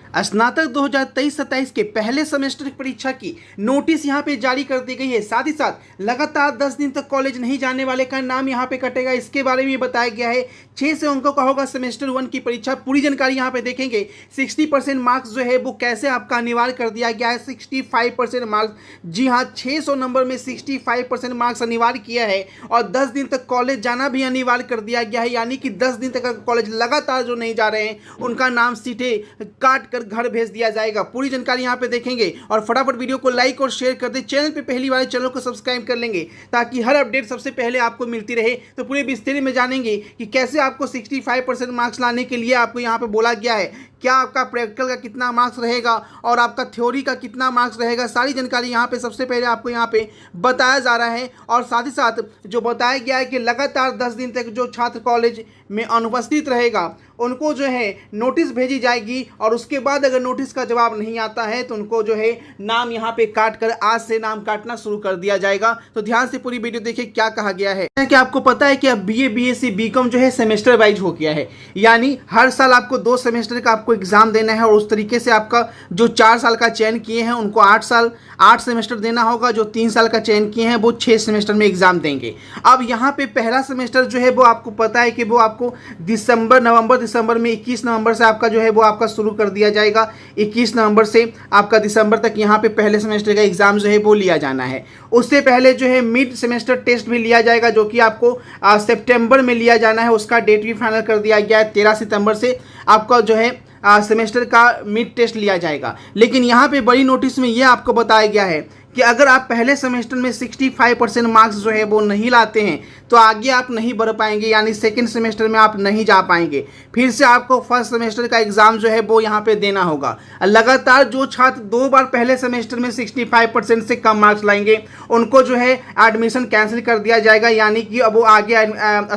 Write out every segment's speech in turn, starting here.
स्नातक 2023-27 के पहले सेमेस्टर की परीक्षा की नोटिस यहां पे जारी कर दी गई है। साथ ही साथ लगातार 10 दिन तक कॉलेज नहीं जाने वाले का नाम यहां पे कटेगा, इसके बारे में बताया गया है। 600 अंकों का होगा सेमेस्टर 1 की परीक्षा। पूरी जानकारी यहां पे देखेंगे। 60% मार्क्स जो है वो कैसे आपका अनिवार्य कर दिया गया है। 65% मार्क्स, जी हाँ, 600 नंबर में 65% मार्क्स अनिवार्य किया है और 10 दिन तक कॉलेज जाना भी अनिवार्य कर दिया गया है। यानी कि 10 दिन तक कॉलेज लगातार जो नहीं जा रहे हैं उनका नाम सीटें काट कर घर भेज दिया जाएगा। पूरी जानकारी यहां पे देखेंगे और फटाफट वीडियो को लाइक और शेयर कर दे। चैनल पे पहली बार चैनल को सब्सक्राइब कर लेंगे ताकि हर अपडेट सबसे पहले आपको मिलती रहे। तो पूरे विस्तार में जानेंगे कि कैसे आपको 65% मार्क्स लाने के लिए आपको यहां पे बोला गया है, क्या आपका प्रैक्टिकल का कितना मार्क्स रहेगा और आपका थ्योरी का कितना मार्क्स रहेगा। सारी जानकारी यहाँ पे सबसे पहले आपको यहाँ पे बताया जा रहा है। और साथ ही साथ जो बताया गया है कि लगातार 10 दिन तक जो छात्र कॉलेज में अनुपस्थित रहेगा उनको जो है नोटिस भेजी जाएगी और उसके बाद अगर नोटिस का जवाब नहीं आता है तो उनको जो है नाम यहाँ पे काट कर आज से नाम काटना शुरू कर दिया जाएगा। तो ध्यान से पूरी वीडियो देखिए क्या कहा गया है। कि आपको पता है कि अब BA BSc BCom जो है सेमेस्टर वाइज हो गया है, यानी हर साल आपको 2 सेमेस्टर का आपको एग्जाम देना है और उस तरीके से आपका जो 4 साल का चयन किए हैं उनको 8 सेमेस्टर देना होगा। जो 3 साल का चयन किए हैं वो 6 सेमेस्टर में एग्जाम देंगे। अब यहाँ पे पहला सेमेस्टर जो है वो आपको पता है कि वो आपको दिसंबर में 21 नवंबर से आपका जो है वो आपका शुरू कर दिया जाएगा। 21 नवंबर से आपका दिसंबर तक यहाँ पे पहले सेमेस्टर का एग्जाम जो है वो लिया जाना है। उससे पहले जो है मिड सेमेस्टर टेस्ट भी लिया जाएगा जो कि आपको सितंबर में लिया जाना है। उसका डेट भी फाइनल कर दिया गया है। 13 सितंबर से आपका जो है सेमेस्टर का मिड टेस्ट लिया जाएगा। लेकिन यहाँ पे बड़ी नोटिस में ये आपको बताया गया है कि अगर आप पहले सेमेस्टर में 65% मार्क्स जो है वो नहीं लाते हैं तो आगे आप नहीं बढ़ पाएंगे, यानी सेकंड सेमेस्टर में आप नहीं जा पाएंगे। फिर से आपको फर्स्ट सेमेस्टर का एग्जाम जो है वो यहाँ पे देना होगा। लगातार जो छात्र 2 बार पहले सेमेस्टर में 65% से कम मार्क्स लाएंगे उनको जो है एडमिशन कैंसिल कर दिया जाएगा, यानी कि अब वो आगे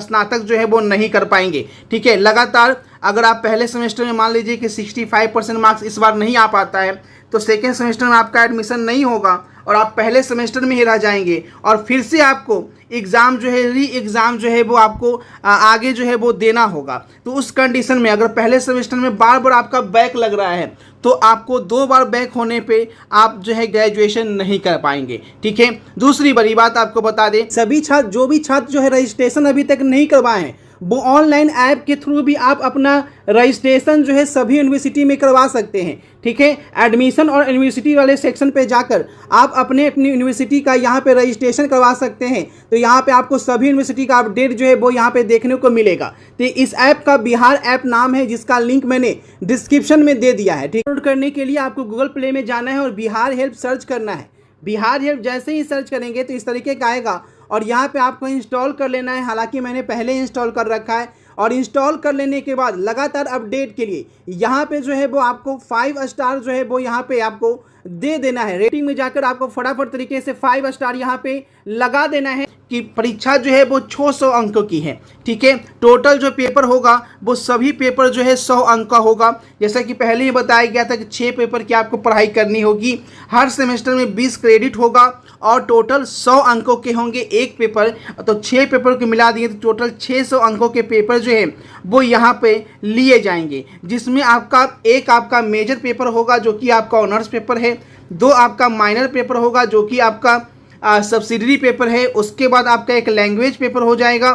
स्नातक जो है वो नहीं कर पाएंगे। ठीक है, लगातार अगर आप पहले सेमेस्टर में मान लीजिए कि 65% मार्क्स इस बार नहीं आ पाता है तो सेकेंड सेमेस्टर में आपका एडमिशन नहीं होगा और आप पहले सेमेस्टर में ही रह जाएंगे और फिर से आपको एग्ज़ाम जो है री एग्ज़ाम जो है वो आपको आगे जो है वो देना होगा। तो उस कंडीशन में अगर पहले सेमेस्टर में बार बार आपका बैक लग रहा है तो आपको 2 बार बैक होने पे आप जो है ग्रेजुएशन नहीं कर पाएंगे। ठीक है, दूसरी बड़ी बात आपको बता दें, सभी छात्र जो भी छात्र जो है रजिस्ट्रेशन अभी तक नहीं करवाए हैं वो ऑनलाइन ऐप के थ्रू भी आप अपना रजिस्ट्रेशन जो है सभी यूनिवर्सिटी में करवा सकते हैं। ठीक है, एडमिशन और यूनिवर्सिटी वाले सेक्शन पे जाकर आप अपनी यूनिवर्सिटी का यहाँ पे रजिस्ट्रेशन करवा सकते हैं। तो यहाँ पे आपको सभी यूनिवर्सिटी का अपडेट जो है वो यहाँ पे देखने को मिलेगा। तो इस ऐप का बिहार ऐप नाम है, जिसका लिंक मैंने डिस्क्रिप्शन में दे दिया है। ठीक, डाउनलोड करने के लिए आपको गूगल प्ले में जाना है और बिहार हेल्प सर्च करना है। बिहार हेल्प जैसे ही सर्च करेंगे तो इस तरीके का आएगा और यहाँ पे आपको इंस्टॉल कर लेना है। हालांकि मैंने पहले इंस्टॉल कर रखा है और इंस्टॉल कर लेने के बाद लगातार अपडेट के लिए यहाँ पे जो है वो आपको 5 स्टार जो है वो यहाँ पे आपको दे देना है। रेटिंग में जाकर आपको फटाफट तरीके से 5 स्टार यहाँ पे लगा देना है कि परीक्षा जो है वो 600 अंकों की है। ठीक है, टोटल जो पेपर होगा वो सभी पेपर जो है 100 अंक का होगा। जैसा कि पहले ही बताया गया था कि 6 पेपर की आपको पढ़ाई करनी होगी। हर सेमेस्टर में 20 क्रेडिट होगा और टोटल 100 अंकों के होंगे एक पेपर। तो 6 पेपर को मिला दिए तो टोटल 600 अंकों के पेपर जो है वो यहाँ पे लिए जाएंगे, जिसमें आपका मेजर पेपर होगा जो कि आपका ऑनर्स पेपर है, 2 आपका माइनर पेपर होगा जो कि आपका सब्सिडरी पेपर है, उसके बाद आपका एक लैंग्वेज पेपर हो जाएगा।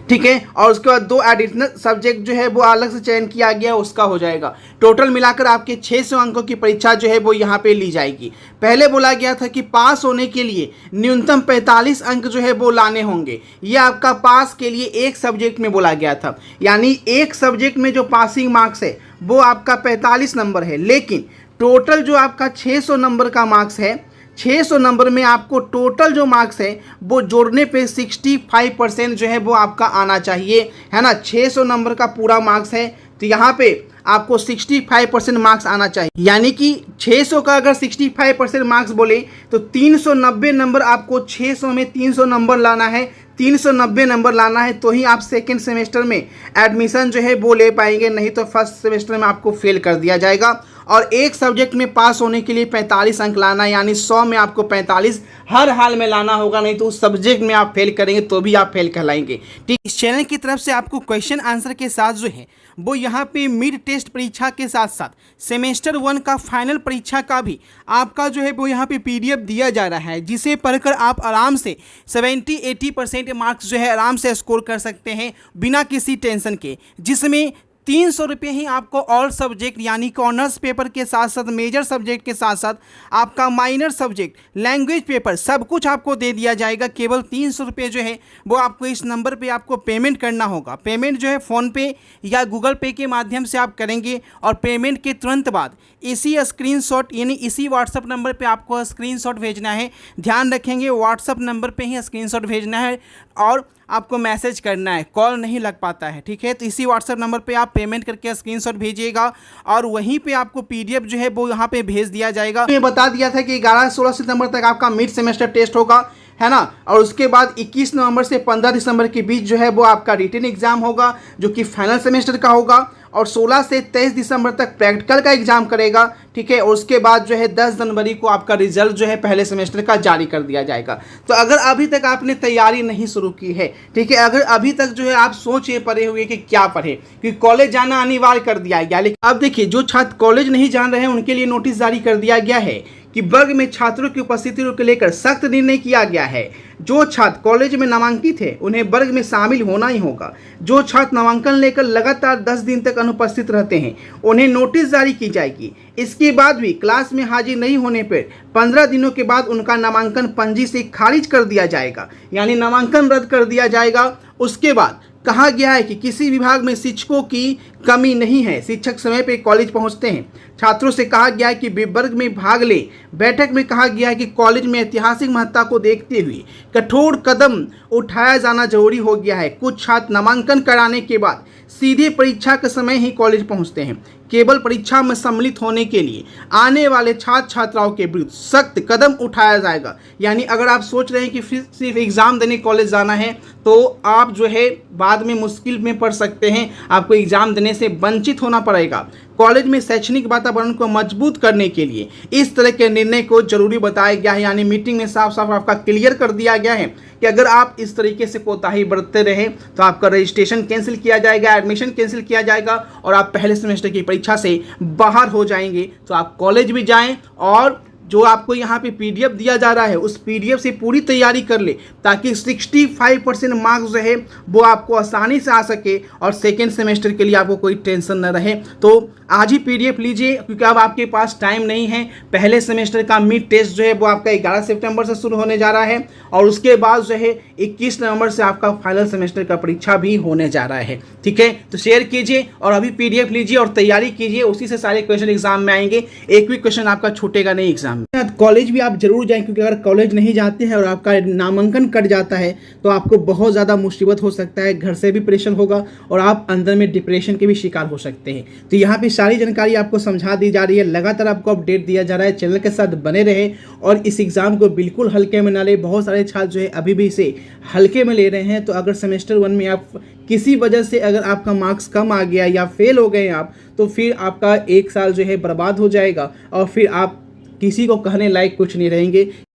ठीक है, और उसके बाद 2 एडिशनल सब्जेक्ट जो है वो अलग से चयन किया गया उसका हो जाएगा। टोटल मिलाकर आपके 600 अंकों की परीक्षा जो है वो यहाँ पे ली जाएगी। पहले बोला गया था कि पास होने के लिए न्यूनतम 45 अंक जो है वो लाने होंगे। ये आपका पास के लिए एक सब्जेक्ट में बोला गया था, यानी एक सब्जेक्ट में जो पासिंग मार्क्स है वो आपका 45 नंबर है। लेकिन टोटल जो आपका 600 नंबर का मार्क्स है, 600 नंबर में आपको टोटल जो मार्क्स है वो जोड़ने पे 65% जो है वो आपका आना चाहिए, है ना। 600 नंबर का पूरा मार्क्स है तो यहाँ पे आपको 65% मार्क्स आना चाहिए, यानी कि 600 का अगर 65% मार्क्स बोले तो 390 नंबर आपको 600 में 300 नंबर लाना है। 390 नंबर लाना है तो ही आप सेकेंड सेमेस्टर में एडमिशन जो है वो ले पाएंगे, नहीं तो फर्स्ट सेमेस्टर में आपको फेल कर दिया जाएगा। और एक सब्जेक्ट में पास होने के लिए 45 अंक लाना है, यानी 100 में आपको 45 हर हाल में लाना होगा, नहीं तो उस सब्जेक्ट में आप फेल करेंगे तो भी आप फेल कहलाएंगे। ठीक, इस चैनल की तरफ से आपको क्वेश्चन आंसर के साथ जो है वो यहाँ पे मिड टेस्ट परीक्षा के साथ साथ सेमेस्टर 1 का फाइनल परीक्षा का भी आपका जो है वो यहाँ पे PDF दिया जा रहा है, जिसे पढ़कर आप आराम से 70-80% मार्क्स जो है आराम से स्कोर कर सकते हैं बिना किसी टेंशन के, जिसमें 300 रुपये ही आपको ऑल सब्जेक्ट यानी कि ऑनर्स पेपर के साथ साथ मेजर सब्जेक्ट के साथ साथ आपका माइनर सब्जेक्ट लैंग्वेज पेपर सब कुछ आपको दे दिया जाएगा। केवल 300 रुपये जो है वो आपको इस नंबर पे आपको पेमेंट करना होगा। पेमेंट जो है फ़ोनपे या गूगल पे के माध्यम से आप करेंगे और पेमेंट के तुरंत बाद इसी स्क्रीनशॉट यानी इसी व्हाट्सअप नंबर पे आपको स्क्रीनशॉट भेजना है। ध्यान रखेंगे व्हाट्सअप नंबर पे ही स्क्रीनशॉट भेजना है और आपको मैसेज करना है, कॉल नहीं लग पाता है। ठीक है, तो इसी व्हाट्सएप नंबर पे आप पेमेंट करके स्क्रीनशॉट भेजिएगा और वहीं पे आपको PDF जो है वो यहाँ पे भेज दिया जाएगा। मैं बता दिया था कि 11-16 सितंबर तक आपका मिड सेमेस्टर टेस्ट होगा, है ना, और उसके बाद 21 नवंबर से 15 दिसंबर के बीच जो है वो आपका रिटन एग्जाम होगा जो कि फाइनल सेमेस्टर का होगा, और 16 से 23 दिसंबर तक प्रैक्टिकल का एग्जाम करेगा। ठीक है, और उसके बाद जो है 10 जनवरी को आपका रिजल्ट जो है पहले सेमेस्टर का जारी कर दिया जाएगा। तो अगर अभी तक आपने तैयारी नहीं शुरू की है, ठीक है, अगर अभी तक जो है आप सोचे पड़े हुए कि क्या पढ़े, क्योंकि कॉलेज जाना अनिवार्य कर दिया गया, लेकिन अब देखिए जो छात्र कॉलेज नहीं जान रहे हैं उनके लिए नोटिस जारी कर दिया गया है कि वर्ग में छात्रों की उपस्थिति को लेकर सख्त निर्णय किया गया है। जो छात्र कॉलेज में नामांकित है उन्हें वर्ग में शामिल होना ही होगा। जो छात्र नामांकन लेकर लगातार 10 दिन तक अनुपस्थित रहते हैं उन्हें नोटिस जारी की जाएगी। इसके बाद भी क्लास में हाजिर नहीं होने पर 15 दिनों के बाद उनका नामांकन पंजी से खारिज कर दिया जाएगा, यानी नामांकन रद्द कर दिया जाएगा। उसके बाद कहा गया है कि किसी विभाग में शिक्षकों की कमी नहीं है, शिक्षक समय पर कॉलेज पहुंचते हैं। छात्रों से कहा गया है कि वर्ग में भाग लें। बैठक में कहा गया है कि कॉलेज में ऐतिहासिक महत्ता को देखते हुए कठोर कदम उठाया जाना जरूरी हो गया है। कुछ छात्र नामांकन कराने के बाद सीधे परीक्षा के समय ही कॉलेज पहुंचते हैं। केवल परीक्षा में सम्मिलित होने के लिए आने वाले छात्र छात्राओं के विरुद्ध सख्त कदम उठाया जाएगा। यानी अगर आप सोच रहे हैं कि सिर्फ एग्ज़ाम देने कॉलेज जाना है तो आप जो है बाद में मुश्किल में पड़ सकते हैं, आपको एग्ज़ाम देने से वंचित होना पड़ेगा। कॉलेज में शैक्षणिक वातावरण को मजबूत करने के लिए इस तरह के निर्णय को जरूरी बताया गया है। यानी मीटिंग में साफ साफ आपका क्लियर कर दिया गया है कि अगर आप इस तरीके से कोताही बरतते रहे तो आपका रजिस्ट्रेशन कैंसिल किया जाएगा, एडमिशन कैंसिल किया जाएगा और आप पहले सेमेस्टर की परीक्षा से बाहर हो जाएंगे। तो आप कॉलेज भी जाएं और जो आपको यहाँ पे PDF दिया जा रहा है उस PDF से पूरी तैयारी कर ले, ताकि 65% मार्क्स जो है वो आपको आसानी से आ सके और सेकेंड सेमेस्टर के लिए आपको कोई टेंशन न रहे। तो आज ही PDF लीजिए, क्योंकि अब आपके पास टाइम नहीं है। पहले सेमेस्टर का मिड टेस्ट जो है वो आपका 11 सितंबर से शुरू होने जा रहा है और उसके बाद जो है 21 नवंबर से आपका फाइनल सेमेस्टर का परीक्षा भी होने जा रहा है। ठीक है, तो शेयर कीजिए और अभी PDF लीजिए और तैयारी कीजिए, उसी से सारे क्वेश्चन एग्जाम में आएंगे। एक भी क्वेश्चन आपका छूटेगा नहीं एग्जाम। कॉलेज भी आप जरूर जाएं, क्योंकि अगर कॉलेज नहीं जाते हैं और आपका नामांकन कट जाता है तो आपको बहुत ज़्यादा मुसीबत हो सकता है, घर से भी प्रेशर होगा और आप अंदर में डिप्रेशन के भी शिकार हो सकते हैं। तो यहाँ पे सारी जानकारी आपको समझा दी जा रही है, लगातार आपको अपडेट दिया जा रहा है। चैनल के साथ बने रहे और इस एग्ज़ाम को बिल्कुल हल्के में ना ले। बहुत सारे छात्र जो है अभी भी इसे हल्के में ले रहे हैं। तो अगर सेमेस्टर 1 में आप किसी वजह से अगर आपका मार्क्स कम आ गया या फेल हो गए आप, तो फिर आपका 1 साल जो है बर्बाद हो जाएगा और फिर आप किसी को कहने लायक कुछ नहीं रहेंगे।